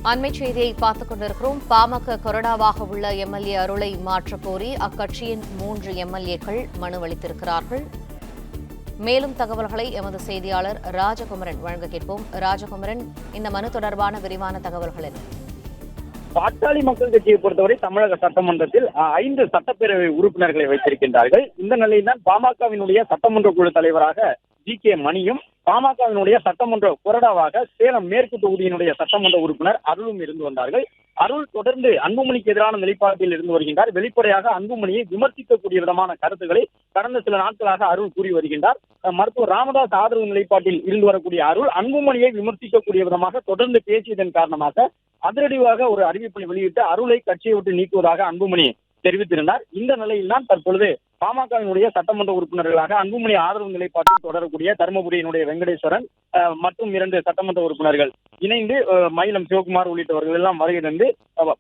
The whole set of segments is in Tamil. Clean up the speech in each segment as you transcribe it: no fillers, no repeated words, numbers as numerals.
அண்மைச் செய்தியை பார்த்துக் கொண்டிருக்கிறோம். பாமக கொறடாவாக உள்ள எம்எல்ஏ அருளை மாற்றக் கோரி அக்கட்சியின் 3 எம்எல்ஏக்கள் மனு அளித்திருக்கிறார்கள். மேலும் தகவல்களை எமது செய்தியாளர் ராஜகுமரன் வழங்க கேட்போம். ராஜகுமரன், இந்த மனு தொடர்பான விரிவான தகவல்கள் என்ன? பாட்டாளி மக்கள் கட்சியை பொறுத்தவரை தமிழக சட்டமன்றத்தில் 5 சட்டப்பேரவை உறுப்பினர்களை வைத்திருக்கின்றார்கள். இந்த நிலையில்தான் பாமகவினுடைய சட்டமன்ற குழு தலைவராக ஜி.கே. மணியும், பாமகவினுடைய சட்டமன்ற கொறடாவாக சேலம் மேற்கு தொகுதியினுடைய சட்டமன்ற உறுப்பினர் அருளும் இருந்து வந்தார்கள். அருள் தொடர்ந்து அன்புமணிக்கு எதிரான நிலைப்பாட்டில் இருந்து வருகின்றார். வெளிப்படையாக அன்புமணியை விமர்சிக்கக்கூடிய விதமான கருத்துக்களை கடந்த சில நாட்களாக அருள் கூறி வருகின்றார். மருத்துவர் ராமதாஸ் ஆதரவு நிலைப்பாட்டில் இருந்து வரக்கூடிய அருள் அன்புமணியை விமர்சிக்கக்கூடிய விதமாக தொடர்ந்து பேசியதன் காரணமாக அதிரடியாக ஒரு அறிவிப்பை வெளியிட்டு அருளை கட்சியை விட்டு நீக்குவதாக அன்புமணி தெரிவித்திருந்தார். இந்த நிலையில் தான் தற்பொழுது பாமகவினுடைய சட்டமன்ற உறுப்பினர்களாக அன்புமணி ஆதரவு நிலைப்பாட்டில் தொடரக்கூடிய தருமபுரியினுடைய வெங்கடேஸ்வரன் மற்றும் 2 சட்டமன்ற உறுப்பினர்கள் இணைந்து மயிலம் சிவகுமார் உள்ளிட்டவர்கள் எல்லாம் வருகை தந்து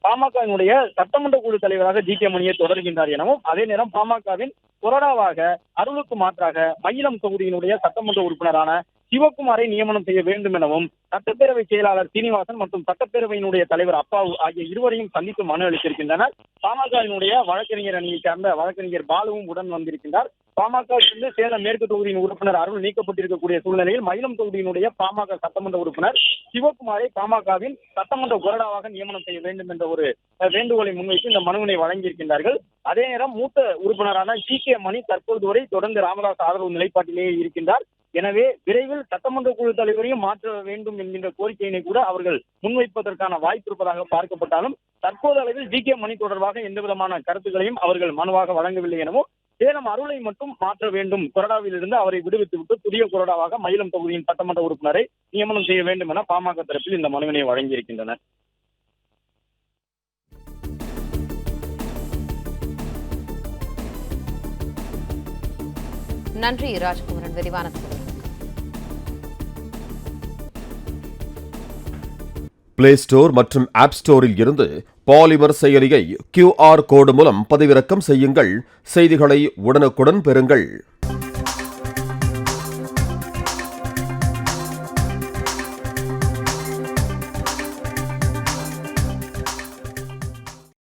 பாமகவினுடைய சட்டமன்ற குழு தலைவராக ஜி.கே. மணியை தொடர்கின்றார் எனவும், அதே நேரம் பாமகவின் கொறடாவாக அருளுக்கு மாற்றாக மயிலம் தொகுதியினுடைய சட்டமன்ற உறுப்பினரான சிவகுமாரை நியமனம் செய்ய வேண்டும் எனவும் சட்டப்பேரவை செயலாளர் சீனிவாசன் மற்றும் சட்டப்பேரவையினுடைய தலைவர் அப்பாவு ஆகிய இருவரையும் சந்தித்து மனு அளித்திருக்கின்றனர். பாமகவினுடைய வழக்கறிஞர் அணியை சார்ந்த வழக்கறிஞர் பாலுவும் உடன் வந்திருக்கின்றார். பாமகவிலிருந்து சேலம் மேற்கு தொகுதியின் உறுப்பினர் அருள் நீக்கப்பட்டிருக்கக்கூடிய சூழ்நிலையில் மயிலம் தொகுதியினுடைய பாமக சட்டமன்ற உறுப்பினர் சிவகுமாரை பாமகவின் சட்டமன்ற கொறடாவாக நியமனம் செய்ய வேண்டும் என்ற ஒரு வேண்டுகோளை முன்வைத்து இந்த மனுவினை வழங்கியிருக்கின்றார்கள். அதே நேரம் மூத்த உறுப்பினரான ஜி.கே. மணி தற்போது வரை தொடர்ந்து ராமதாஸ் ஆதரவு நிலைப்பாட்டிலேயே இருக்கின்றார். எனவே விரைவில் சட்டமன்ற குழு தலைவரையும் மாற்ற வேண்டும் என்கின்ற கோரிக்கையினை கூட அவர்கள் முன்வைப்பதற்கான வாய்ப்பு இருப்பதாக பார்க்கப்பட்டாலும் தற்போது அளவில் ஜி.கே. மணி தொடர்பாக எந்த விதமான கருத்துக்களையும் அவர்கள் மனுவாக வழங்கவில்லை எனவும், சேலம் அருளை மட்டும் மாற்ற வேண்டும், கொறடாவில் இருந்து அவரை விடுவித்துவிட்டு புதிய கொறடாவாக மயிலம் தொகுதியின் சட்டமன்ற உறுப்பினரை நியமனம் செய்ய வேண்டும் என பாமக தரப்பில் இந்த மனுவினை வழங்கியிருக்கின்றனர். நன்றி ராஜகுமரன், விரிவான தகவல். பிளே ஸ்டோர் மற்றும் ஆப் ஸ்டோரில் இருந்து பாலிமர் செயலியை QR கோடு மூலம் பதிவிறக்கம் செய்யுங்கள். செய்திகளை உடனுக்குடன் பெறுங்கள்.